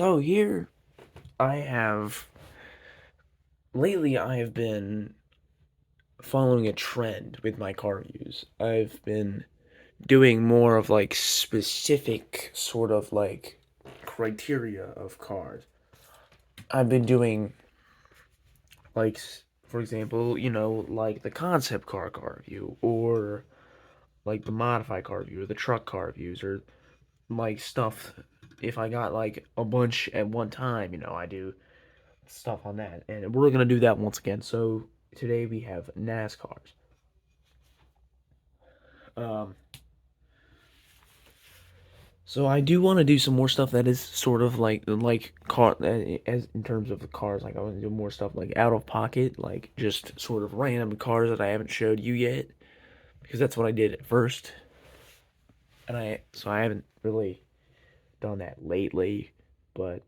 So here I have lately I have been following a trend with my car reviews. I've been doing more of like specific sort of like criteria of cars. I've been doing like for example, like the concept car review or like the modified car review or the truck car reviews or like stuff if I got like a bunch at one time, I do stuff on that. And we're going to do that once again. So today we have NASCARs. Um, so I do want to do some more stuff that is sort of like car as in terms of the cars. Like I want to do more stuff like out of pocket, like just sort of random cars that I haven't showed you yet, because that's what I did at first, and I haven't really done that lately. But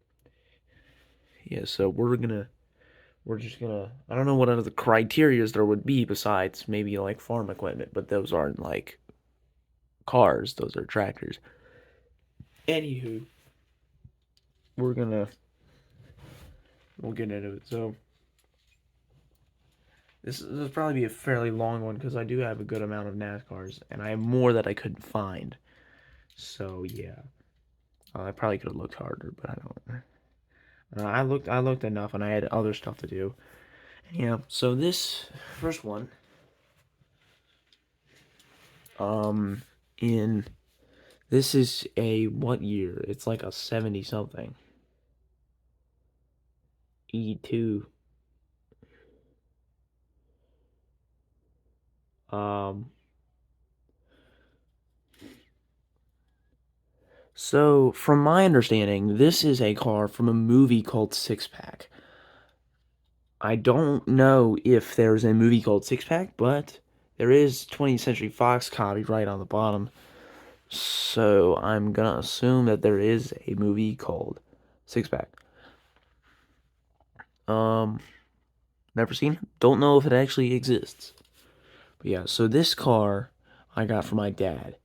yeah, so we're just gonna. I don't know what other criterias there would be besides maybe like farm equipment, but those aren't like cars; those are tractors. Anywho, we're gonna we'll get into it. So this will probably be a fairly long one because I do have a good amount of NASCARs, and I have more that I couldn't find. So yeah, I probably could have looked harder, but I don't. I looked enough, and I had other stuff to do. Yeah. So this first one, um, in this is a what year? It's like a 70 something. E2. Um, so from my understanding, this is a car from a movie called Six Pack. I don't know if there's a movie called Six Pack, but there is 20th Century Fox copyright on the bottom. So I'm gonna assume that there is a movie called Six Pack. Um, Never seen it. Don't know if it actually exists. But yeah, so this car I got from my dad.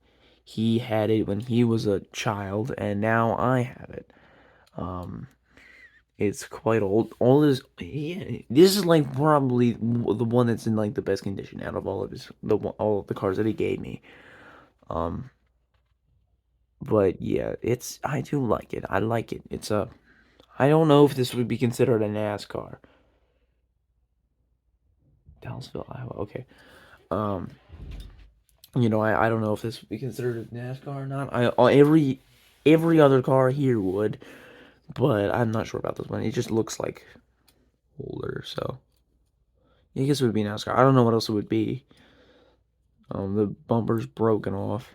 He had it when he was a child, and now I have it. Um, it's quite old. All this, yeah, this is like probably the one that's in like the best condition out of all of all of the cars that he gave me. Um, but yeah, I do like it. I like it. I don't know if this would be considered a NASCAR. Dallasville, Iowa. Okay. Um, I don't know if this would be considered a NASCAR or not. Every other car here would, but I'm not sure about this one. It just looks like older, so I guess it would be NASCAR. I don't know what else it would be. The bumper's broken off.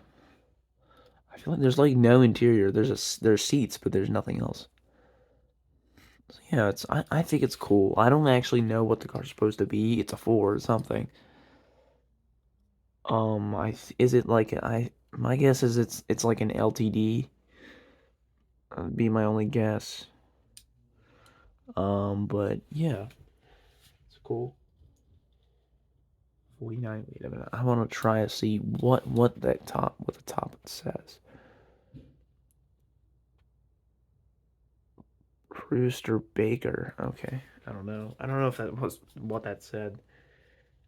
I feel like there's like no interior. There's seats, but there's nothing else. So yeah, I think it's cool. I don't actually know what the car's supposed to be. It's a Ford or something. Is it like I my guess is it's like an LTD. Would be my only guess. But yeah, it's cool. 49. Wait a minute. I want to try to see what the top says. Brewster Baker. Okay. I don't know. I don't know if that was what that said.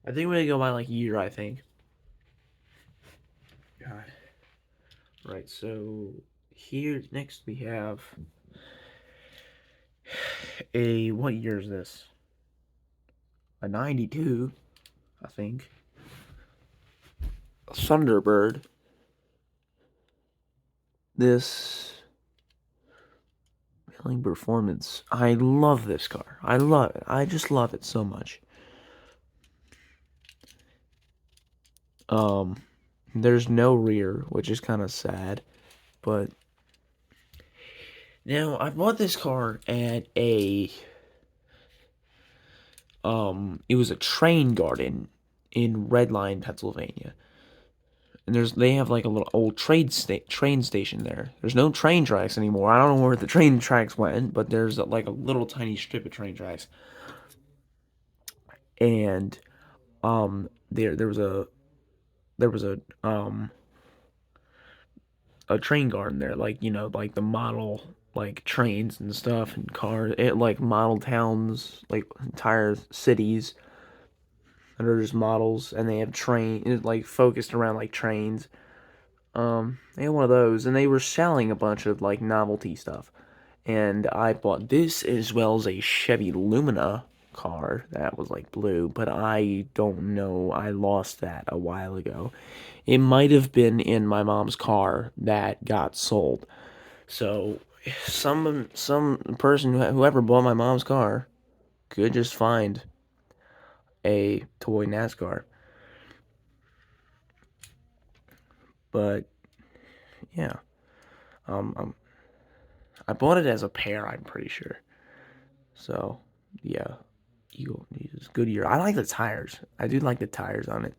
I think we're gonna go by like year, I think. God. Right, so here next we have a what year is this? A 92, I think. A Thunderbird. This Milling Performance. I love this car. I love it. I just love it so much. Um, there's no rear, which is kind of sad, but now I bought this car at it was a train garden in Redline, Pennsylvania. And they have like a little old train station there. There's no train tracks anymore. I don't know where the train tracks went, but there's like a little tiny strip of train tracks. And there was a train garden there, like like the model like trains and stuff and cars, like model towns, like entire cities that are just models, and they have like focused around like trains. They had one of those, and they were selling a bunch of like novelty stuff. And I bought this as well as a Chevy Lumina car that was like blue, but I don't know. I lost that a while ago. It might have been in my mom's car that got sold. So some person whoever bought my mom's car could just find a toy NASCAR. But yeah, um, um I bought it as a pair. I'm pretty sure. So yeah, Eagle uses Goodyear. I like the tires. I do like the tires on it.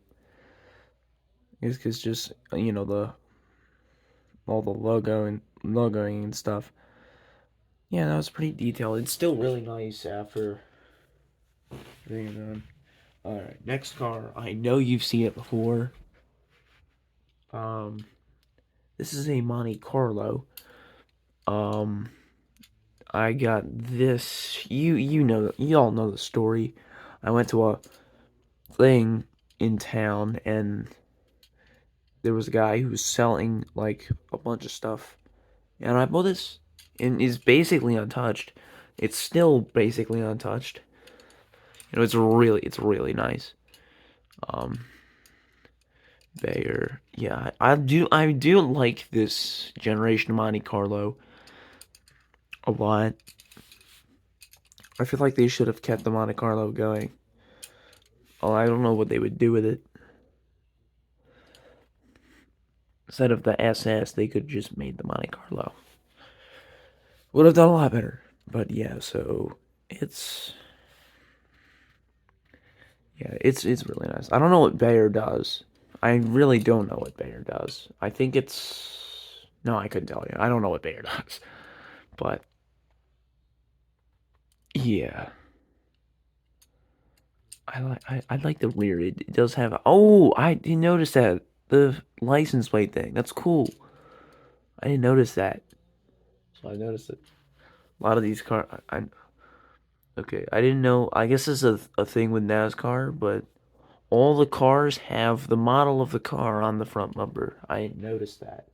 It's because just the all the logoing and stuff. Yeah, that was pretty detailed. It's still really nice after being done. All right, next car. I know you've seen it before. Um, this is a Monte Carlo. Um, I got this. You all know the story. I went to a thing in town, and there was a guy who was selling like a bunch of stuff, and I bought this, and is basically untouched. It's still basically untouched. It's really nice. Um, Bayer, yeah, I do like this generation of Monte Carlo a lot. I feel like they should have kept the Monte Carlo going. Oh, I don't know what they would do with it. Instead of the SS, they could have just made the Monte Carlo. Would have done a lot better. But yeah, so it's it's really nice. I don't know what Bayer does. I really don't know what Bayer does. I think it's no, I couldn't tell you. I don't know what Bayer does. But yeah, I like the rear. It does have. Oh, I didn't notice that the license plate thing. That's cool. I didn't notice that. So I noticed it. A lot of these cars. Okay, I didn't know. I guess it's a thing with NASCAR, but all the cars have the model of the car on the front bumper. I didn't notice that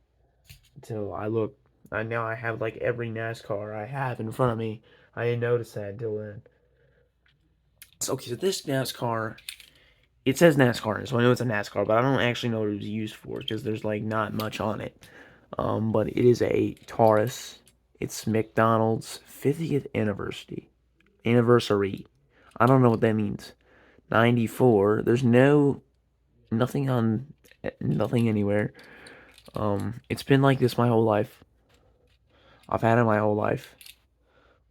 until I looked. I now I have like every NASCAR I have in front of me. I didn't notice that until then. So, okay, so this NASCAR, it says NASCAR, so I know it's a NASCAR, but I don't actually know what it was used for because there's like not much on it. But it is a Taurus. It's McDonald's 50th anniversary. Anniversary. I don't know what that means. 94. There's nothing anywhere. It's been like this my whole life. I've had it my whole life.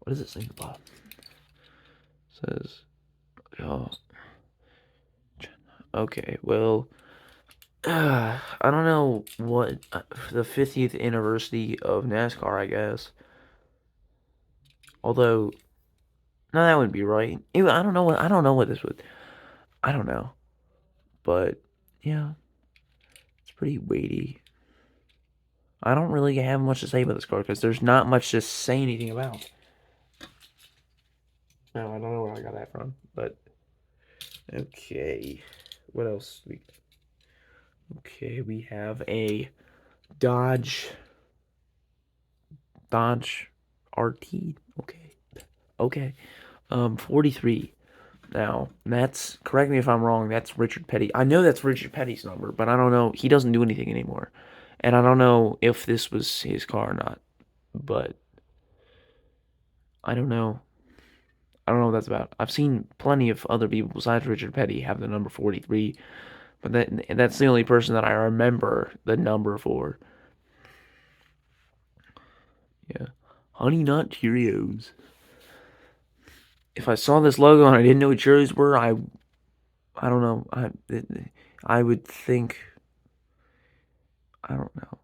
What does it say at the bottom? It says, oh, okay, well, I don't know what the 50th anniversary of NASCAR, I guess. Although, no, that wouldn't be right. I don't know what this would. I don't know, but yeah, it's pretty weighty. I don't really have much to say about this car because there's not much to say anything about. No, I don't know where I got that from, but okay. What else? Okay, we have a Dodge Dodge RT. Okay. Okay. 43. Now, that's correct me if I'm wrong, that's Richard Petty. I know that's Richard Petty's number, but I don't know. He doesn't do anything anymore. And I don't know if this was his car or not. But I don't know. I don't know what that's about. I've seen plenty of other people besides Richard Petty have the number 43, but that's the only person that I remember the number for. Yeah. Honey Nut Cheerios. If I saw this logo and I didn't know what Cheerios were, I don't know. I would think, I don't know.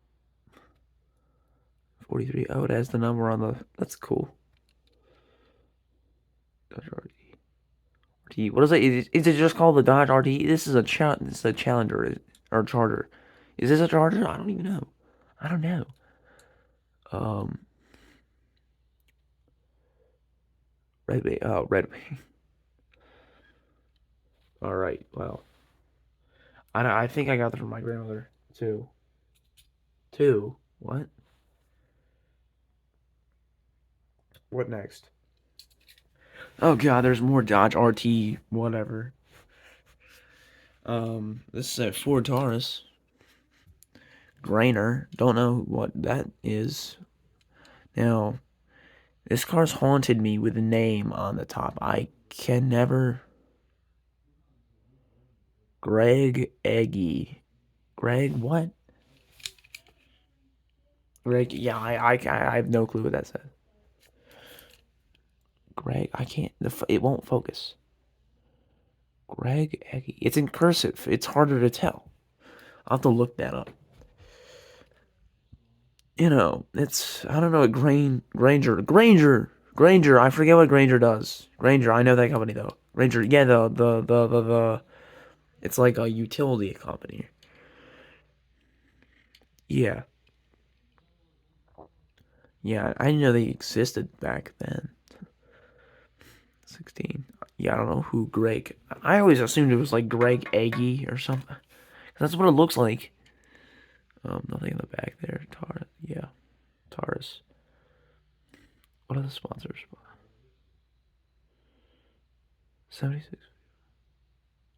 43. Oh, it has the number on the. That's cool. Dodge RT. What is it? Is it just called the Dodge RT? This is a Challenger or Charger. Is this a Charger? I don't even know. I don't know. Um. Red Wing. Oh, Red Wing. All right. Well, I think I got that from my grandmother too. Two. What? What next? Oh God, there's more Dodge RT. Whatever. This is a Ford Taurus. Grainer. Don't know what that is. Now, this car's haunted me with a name on the top. I can never. Greg Eggy. Greg what? Greg. Yeah, I have no clue what that says. Greg. I can't. It won't focus. Greg Eggy. It's in cursive. It's harder to tell. I'll have to look that up. It's I don't know what Granger. I forget what Granger does. Granger, I know that company though. Granger, yeah, the it's like a utility company. Yeah, yeah, I didn't know they existed back then. 16. Yeah, I don't know who Greg. I always assumed it was like Greg Eggy or something. That's what it looks like. Nothing in the back there. Yeah, Taurus. What are the sponsors? 76.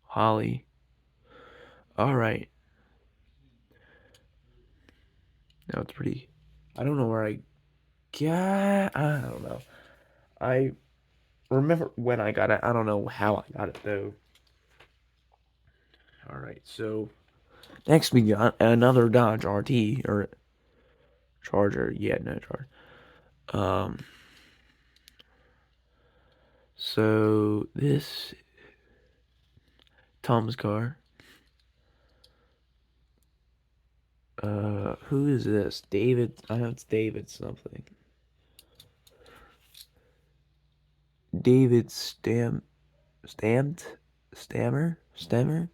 Holly. All right. Now it's pretty. I don't know where I got. I don't know. I remember when I got it. I don't know how I got it though. All right. So next we got another Dodge RT or Charger. Yeah, no Charger. Um. So this Tom's car. Who is this? David. I know it's David something. David Stamped, Stammer, Stam,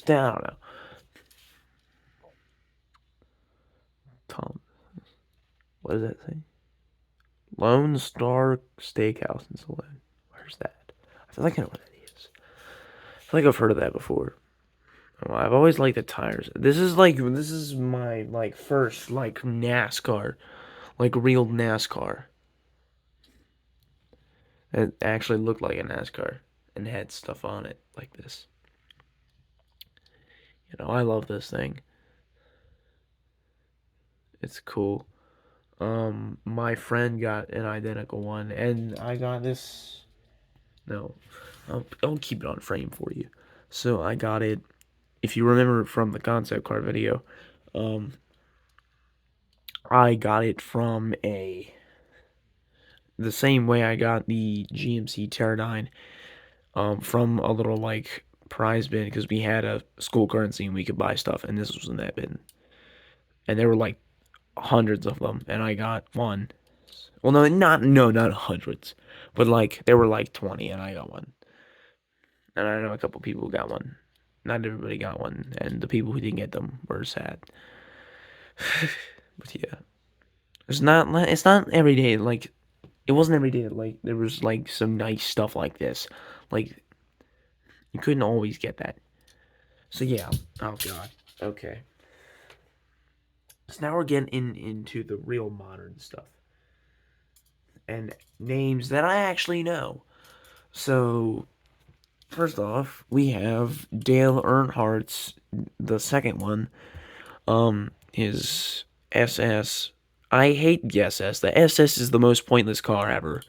I don't know. Tom. What does that say? Lone Star Steakhouse in Saloon. Where's that? I feel like I know what that is. I feel like I've heard of that before. Oh, I've always liked the tires. This is my like first like NASCAR, like real NASCAR. It actually looked like a NASCAR and had stuff on it like this. I love this thing. It's cool. My friend got an identical one, and I got this. No, I'll keep it on frame for you. So I got it. If you remember from the concept car video, um, I got it from the same way I got the GMC Terradine, from a little like prize bin because we had a school currency and we could buy stuff, and this was in that bin, and there were like hundreds of them, and I got one. Well, not hundreds, but like there were like 20, and I got one. And I know a couple people who got one. Not everybody got one, and the people who didn't get them were sad. But yeah, it's not every day. Like it wasn't every day. Like there was like some nice stuff like this. Like you couldn't always get that. So yeah. Oh god. Okay. So now we're getting into the real modern stuff and names that I actually know. So first off, we have Dale Earnhardt's the second one. His SS. I hate the SS. The SS is the most pointless car ever.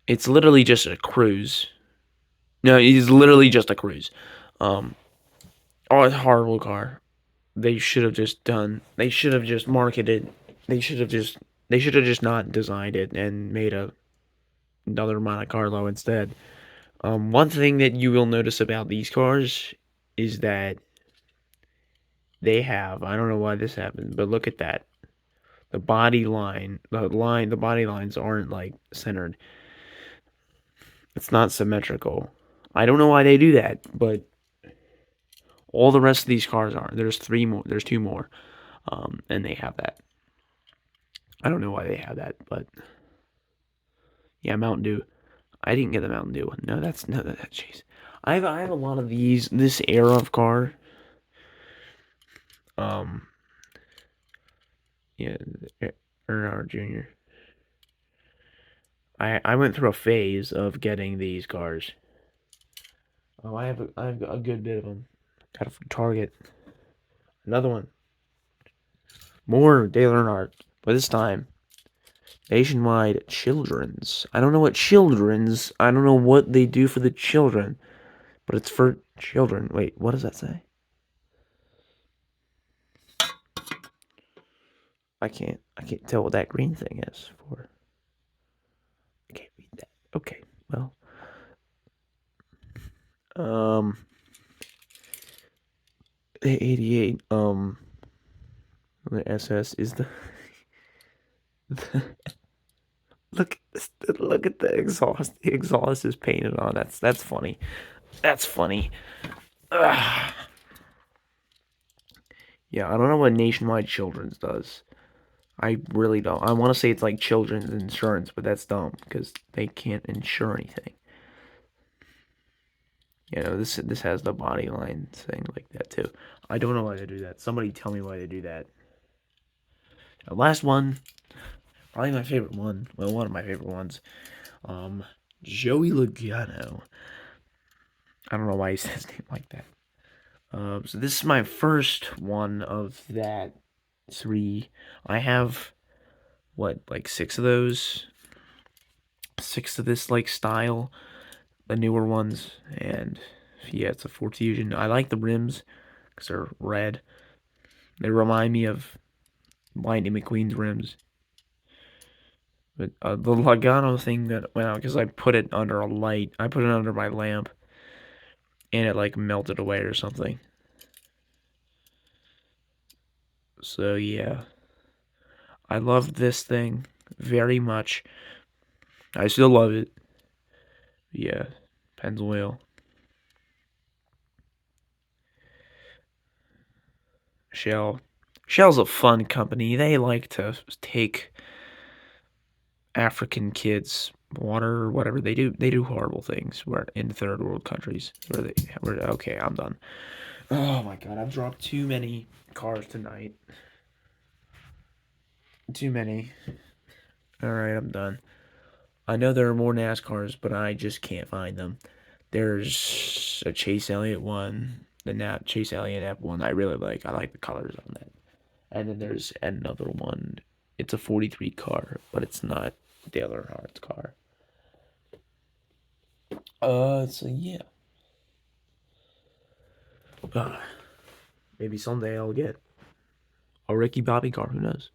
It's literally just a cruise. No, it's literally just a cruise. Um, oh, it's a horrible car. They should have just done. They should have just marketed. They should have just. They should have just not designed it and made another Monte Carlo instead. One thing that you will notice about these cars is that they have. I don't know why this happened, but look at that. The body lines aren't like centered. It's not symmetrical. I don't know why they do that, but all the rest of these cars are. There's three more. There's two more, and they have that. I don't know why they have that, but Yeah, Mountain Dew. I didn't get the Mountain Dew one. No, that's no that. Jeez, I have a lot of these this era of car. Um, yeah, Earnhardt Jr. I went through a phase of getting these cars. Oh, I have a good bit of them. Got it from Target. Another one. More Dale Earnhardt, but this time nationwide children's. I don't know what children's. I don't know what they do for the children, but it's for children. Wait, what does that say? I can't tell what that green thing is for. I can't read that. Okay, well, um, 88. The SS is the look. Look at the exhaust. The exhaust is painted on. That's funny. That's funny. Ugh. Yeah, I don't know what Nationwide Children's does. I really don't. I want to say it's like children's insurance, but that's dumb because they can't insure anything. This has the body line thing like that too. I don't know why they do that. Somebody tell me why they do that. The last one, probably my favorite one. Well, one of my favorite ones. Um, Joey Logano. I don't know why he says his name like that. So this is my first one of that three. I have what, like six of those, six of this like style, the newer ones, and yeah, it's a Ford Fusion. I like the rims because they're red. They remind me of Lightning McQueen's rims. But the Logano thing that went out because I put it under a light. I put it under my lamp, and it like melted away or something. So yeah, I love this thing very much. I still love it. Yeah, Penn's wheel. Shell. Shell's a fun company. They like to take African kids water or whatever they do. They do horrible things where in third world countries where okay, I'm done. Oh my god, I've dropped too many cars tonight. Too many. All right, I'm done. I know there are more NASCARs, but I just can't find them. There's a Chase Elliott one, the Chase Elliott F1 I really like. I like the colors on that. And then there's another one. It's a 43 car, but it's not Dale Earnhardt's car. So yeah. Uh, Maybe someday I'll get a Ricky Bobby car. Who knows?